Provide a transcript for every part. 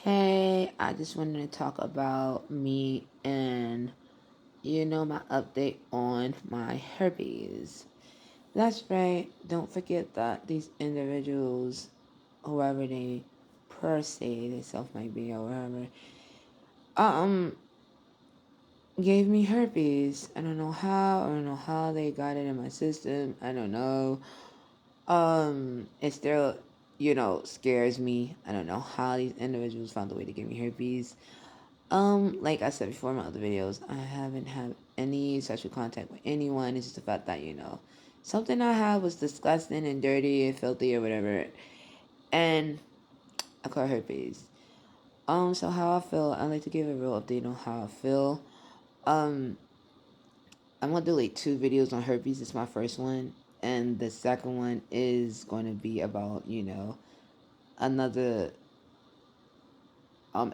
Hey, I just wanted to talk about me and my update on my herpes. That's right. Don't forget that these individuals, whoever they per se they self might be or whatever, um, gave me herpes. I don't know how. I don't know how they got it in my system. I don't know. It still, scares me. I don't know how these individuals found a way to give me herpes. Like I said before in my other videos, I haven't had any sexual contact with anyone. It's just the fact that, something I had was disgusting and dirty and filthy or whatever. And I caught herpes. So how I feel, I'd like to give a real update on how I feel. Um, I'm gonna do like two videos on herpes. It's my first one. And the second one is going to be about, another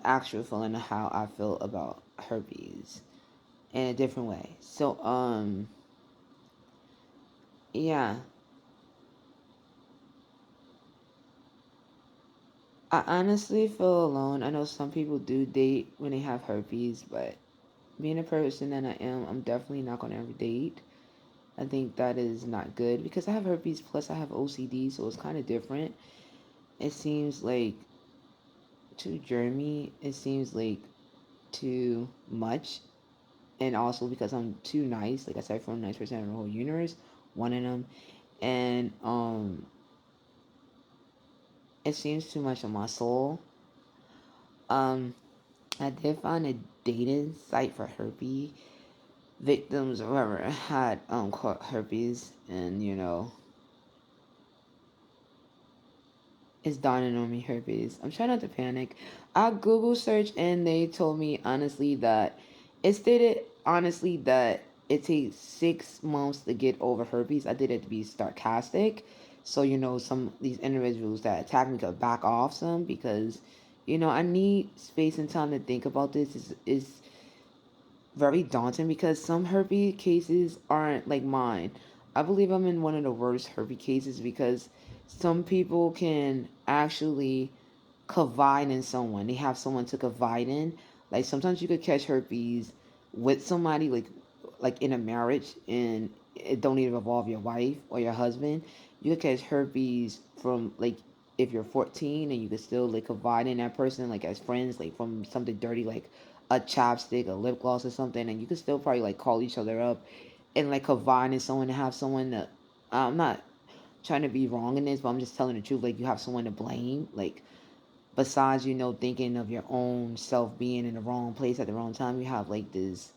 actual feeling of how I feel about herpes in a different way. So, yeah. I honestly feel alone. I know some people do date when they have herpes, but being a person that I am, I'm definitely not going to ever date. I think that is not good because I have herpes plus I have OCD, so it's kind of different. It seems like too germy. It seems like too much. And also because I'm too nice, like I said, from 90% of the whole universe, one of them. And it seems too much on my soul. Um, I did find a dating site for herpes victims or whoever had caught herpes, and it's dawning on me herpes. I'm trying not to panic. I Google searched and they told me honestly that it stated honestly that it takes 6 months to get over herpes. I did it to be sarcastic, so some these individuals that attack me could back off some because I need space and time to think about this. Is very daunting because some herpes cases aren't like mine. I believe I'm in one of the worst herpes cases because some people can actually confide in someone. They have someone to confide in. Like sometimes you could catch herpes with somebody like in a marriage and it don't even involve your wife or your husband. You could catch herpes from like if you're 14 and you could still like confide in that person like as friends like from something dirty like a chapstick, a lip gloss or something, and you could still probably like call each other up and like confide in someone to have someone that I'm not trying to be wrong in this, but I'm just telling the truth. Like you have someone to blame, like besides thinking of your own self being in the wrong place at the wrong time, you have like this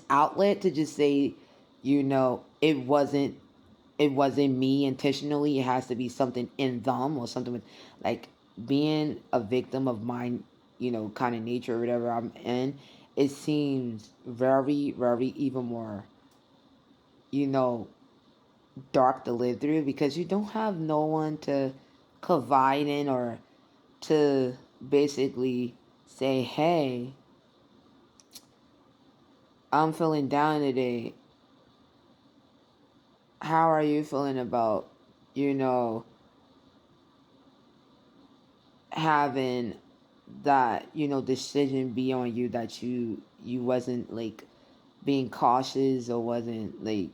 outlet to just say it wasn't me intentionally. It has to be something in them or something with like being a victim of my kind of nature or whatever I'm in. It seems very very even more you know dark to live through because you don't have no one to confide in or to basically say, hey, I'm feeling down today. How are you feeling about, you know, having that, decision be on you that you wasn't like being cautious or wasn't like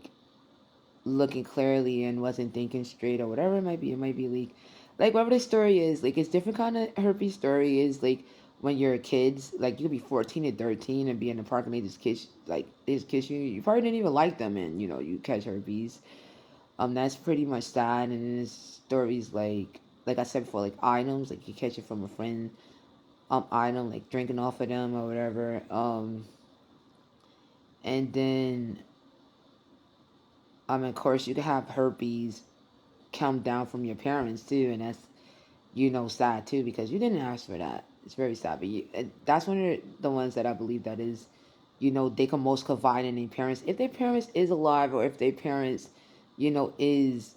looking clearly and wasn't thinking straight or whatever it might be. It might be like whatever the story is, like it's different kind of herpes story is like when you're kids, like you could be 14 or 13 and be in the park and they just kiss you. You probably didn't even like them and you catch herpes. That's pretty much sad. And then there's stories like I said before, like items, like you catch it from a friend, item, like drinking off of them or whatever. And then of course you could have herpes come down from your parents too, and that's sad too because you didn't ask for that. It's very sad, but that's one of the ones that I believe that is, they can most confide in their parents if their parents is alive or if their parents, is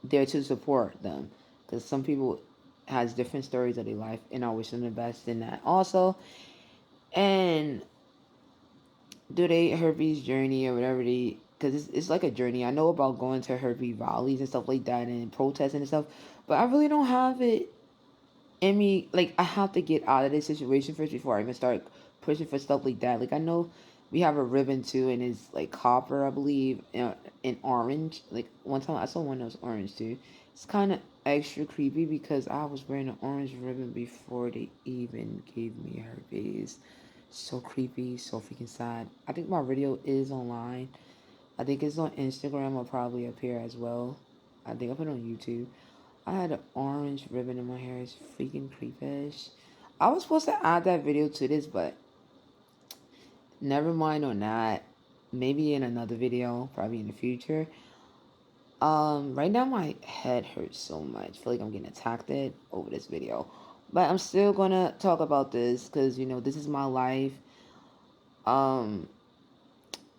there to support them. Because some people has different stories of their life, and I wish them the best in that also. And do they herpes journey or whatever they because it's like a journey. I know about going to herpes rallies and stuff like that and protesting and stuff, but I really don't have it in me, like, I have to get out of this situation first before I even start pushing for stuff like that. Like, I know we have a ribbon too, and it's like copper, I believe, in orange. Like, one time I saw one that was orange too. It's kind of extra creepy because I was wearing an orange ribbon before they even gave me herpes. So creepy, so freaking sad. I think my video is online. I think it's on Instagram or probably up here as well. I think I put it on YouTube. I had an orange ribbon in my hair. It's freaking creepish. I was supposed to add that video to this, but never mind on that. Maybe in another video, probably in the future. Right now my head hurts so much. I feel like I'm getting attacked over this video. But I'm still gonna talk about this because this is my life. Um,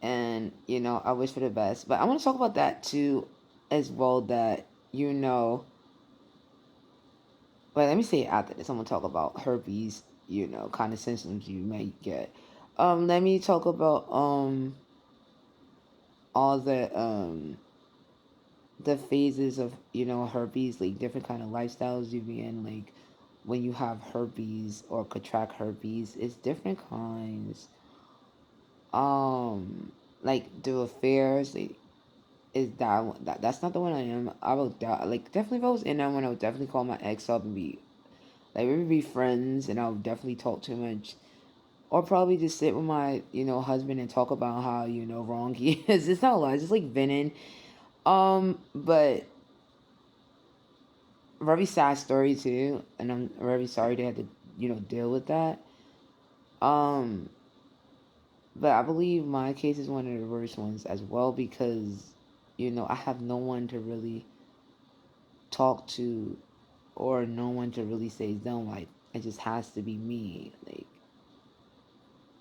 and I wish for the best. But I want to talk about that too, as well. That you know But let me say after this, I'm gonna talk about herpes, kind of symptoms you may get. Let me talk about all the phases of herpes, like different kind of lifestyles you be in, like when you have herpes or contract herpes, it's different kinds. Um, like the affairs, like, is that that's not the one I am. I will like definitely if I was in that one, I would definitely call my ex up and be like we would be friends, and I would definitely talk too much. Or probably just sit with my, husband and talk about how, wrong he is. It's not a lot. It's just like venting. But very sad story too. And I'm very sorry they had to, deal with that. Um, but I believe my case is one of the worst ones as well because, I have no one to really talk to or no one to really say don't like it just has to be me.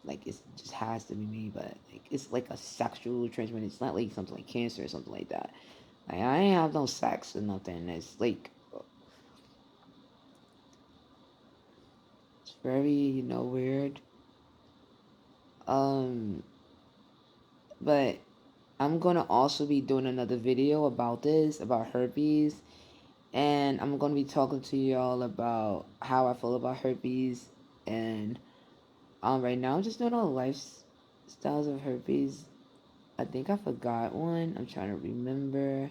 Like it just has to be me, but like, it's like a sexual transmission. It's not like something like cancer or something like that. Like I ain't have no sex or nothing. It's very weird. Um, but I'm gonna also be doing another video about this about herpes, and I'm gonna be talking to y'all about how I feel about herpes and right now I'm just doing all lifestyles of herpes. I think I forgot one. I'm trying to remember.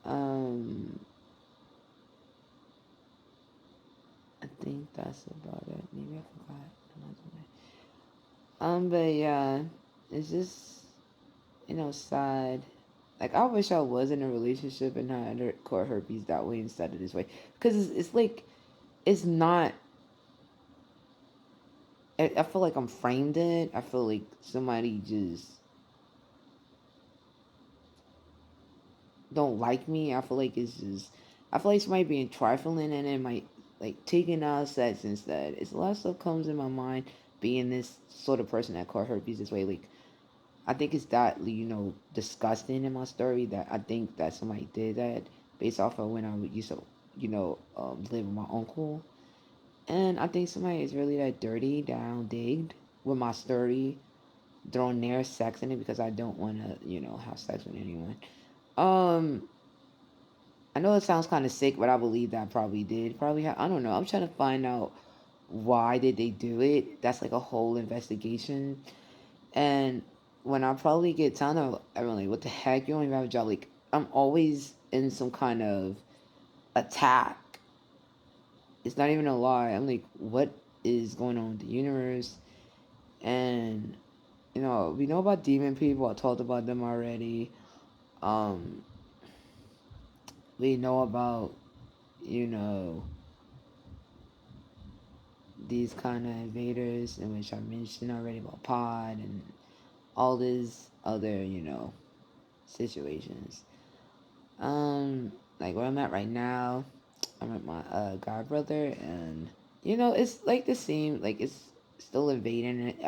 Um, I think that's about it. Maybe I forgot another one. But yeah, it's just sad. Like I wish I was in a relationship and I had caught herpes that way instead of this way, because it's like it's not. I feel like I'm framed in it. I feel like somebody just don't like me. I feel like it's just. I feel like somebody being trifling and it might like taking out sex instead. It's a lot of stuff comes in my mind being this sort of person that caught herpes this way. Like I think it's that disgusting in my story that I think that somebody did that based off of when I used to live with my uncle, and I think somebody is really that dirty that I don't dig with my story, throwing their sex in it because I don't want to have sex with anyone. Um, I know it sounds kind of sick, but I believe that I probably did. I don't know. I'm trying to find out why did they do it. That's like a whole investigation. And when I probably get tired of everyone like, what the heck? You don't even have a job. Like I'm always in some kind of attack. It's not even a lie. I'm like, what is going on with the universe? And we know about demon people. I talked about them already. Um, we know about you know these kind of invaders, in which I mentioned already about Pod and all these other situations. Like where I'm at right now, I'm at my god brother, and it's like the same. Like it's still invading it.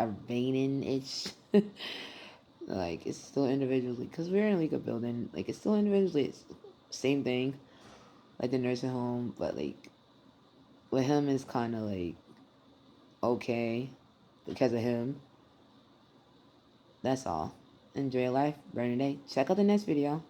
Like it's still individually because we're in like a building. Like it's still individually. It's same thing, like the nursing home, but like with him is kind of like okay because of him. That's all. Enjoy your life, burn your day. Check out the next video.